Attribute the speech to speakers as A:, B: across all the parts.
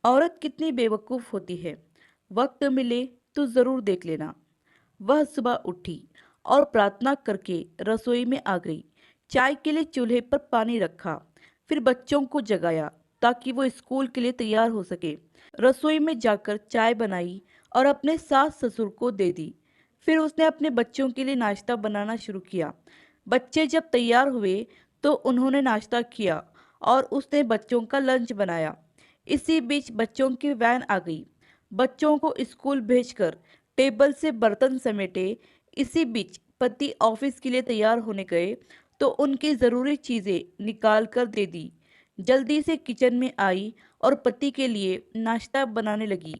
A: औरत कितनी बेवकूफ़ होती है। वक्त मिले तो ज़रूर देख लेना। वह सुबह उठी और प्रार्थना करके रसोई में आ गई। चाय के लिए चूल्हे पर पानी रखा, फिर बच्चों को जगाया ताकि वो स्कूल के लिए तैयार हो सके। रसोई में जाकर चाय बनाई और अपने सास ससुर को दे दी। फिर उसने अपने बच्चों के लिए नाश्ता बनाना शुरू किया। बच्चे जब तैयार हुए तो उन्होंने नाश्ता किया और उसने बच्चों का लंच बनाया। इसी बीच बच्चों की वैन आ गई। बच्चों को स्कूल भेजकर टेबल से बर्तन समेटे। इसी बीच पति ऑफिस के लिए तैयार होने गए तो उनकी ज़रूरी चीज़ें निकाल कर दे दी। जल्दी से किचन में आई और पति के लिए नाश्ता बनाने लगी।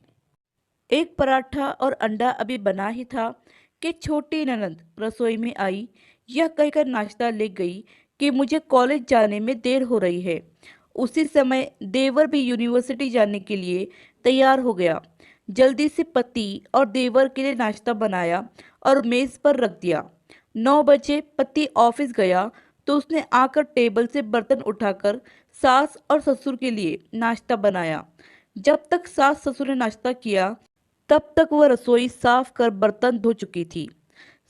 A: एक पराठा और अंडा अभी बना ही था कि छोटी ननद रसोई में आई। यह कहकर नाश्ता ले गई कि मुझे कॉलेज जाने में देर हो रही है। उसी समय देवर भी यूनिवर्सिटी जाने के लिए तैयार हो गया। जल्दी से पति और देवर के लिए नाश्ता बनाया और मेज पर रख दिया। 9 बजे पति ऑफिस गया तो उसने आकर टेबल से बर्तन उठाकर सास और ससुर के लिए नाश्ता बनाया। जब तक सास ससुर ने नाश्ता किया तब तक वह रसोई साफ कर बर्तन धो चुकी थी।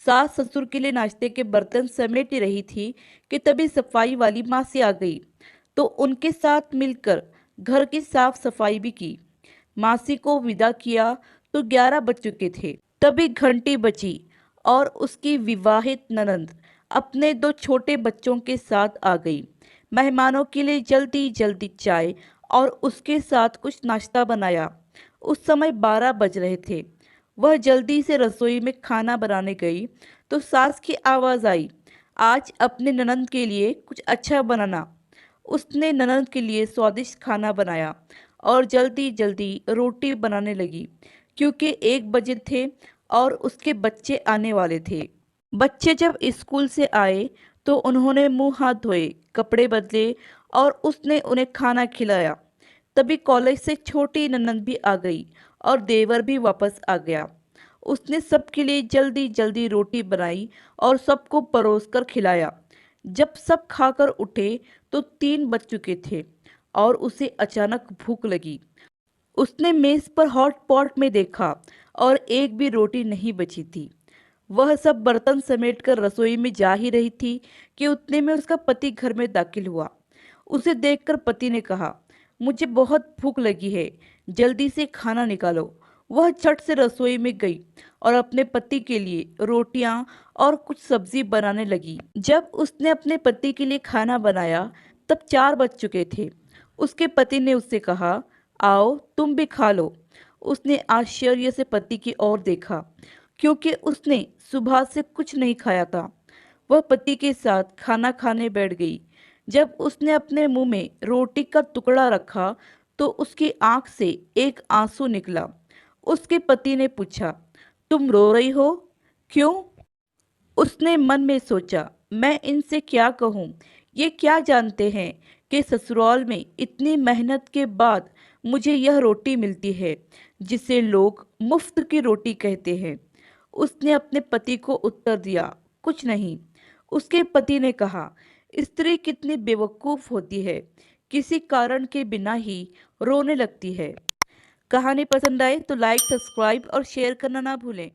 A: सास ससुर के लिए नाश्ते के बर्तन समेट रही थी कि तभी सफाई वाली मासी आ गई तो उनके साथ मिलकर घर की साफ सफाई भी की। मासी को विदा किया तो 11 बज चुके थे। तभी घंटी बजी और उसकी विवाहित ननंद अपने 2 छोटे बच्चों के साथ आ गई। मेहमानों के लिए जल्दी जल्दी चाय और उसके साथ कुछ नाश्ता बनाया। उस समय 12 बज रहे थे। वह जल्दी से रसोई में खाना बनाने गई तो सास की आवाज़ आई, आज अपने ननंद के लिए कुछ अच्छा बनाना। उसने ननंद के लिए स्वादिष्ट खाना बनाया और जल्दी जल्दी रोटी बनाने लगी क्योंकि 1 बजे थे और उसके बच्चे आने वाले थे। बच्चे जब स्कूल से आए तो उन्होंने मुंह हाथ धोए, कपड़े बदले और उसने उन्हें खाना खिलाया। तभी कॉलेज से छोटी ननंद भी आ गई और देवर भी वापस आ गया। उसने सबके लिए जल्दी जल्दी रोटी बनाई और सबको परोस कर खिलाया। जब सब खाकर उठे तो 3 बज चुके थे और उसे अचानक भूख लगी। उसने मेज पर हॉट पॉट में देखा और एक भी रोटी नहीं बची थी। वह सब बर्तन समेटकर रसोई में जा ही रही थी कि उतने में उसका पति घर में दाखिल हुआ। उसे देखकर पति ने कहा, मुझे बहुत भूख लगी है, जल्दी से खाना निकालो। वह झट से रसोई में गई और अपने पति के लिए रोटियां और कुछ सब्जी बनाने लगी। जब उसने अपने पति के लिए खाना बनाया तब 4 बज चुके थे। उसके पति ने उससे कहा, आओ तुम भी खा लो। उसने आश्चर्य से पति की ओर देखा क्योंकि उसने सुबह से कुछ नहीं खाया था। वह पति के साथ खाना खाने बैठ गई। जब उसने अपने मुंह में रोटी का टुकड़ा रखा तो उसकी आंख से एक आंसू निकला। उसके पति ने पूछा, तुम रो रही हो? क्यों? उसने मन में सोचा, मैं इनसे क्या कहूँ? ये क्या जानते हैं कि ससुराल में इतनी मेहनत के बाद मुझे यह रोटी मिलती है जिसे लोग मुफ्त की रोटी कहते हैं। उसने अपने पति को उत्तर दिया, कुछ नहीं। उसके पति ने कहा, स्त्री कितनी बेवकूफ़ होती है, किसी कारण के बिना ही रोने लगती है। कहानी पसंद आए तो लाइक, सब्सक्राइब और शेयर करना ना भूलें।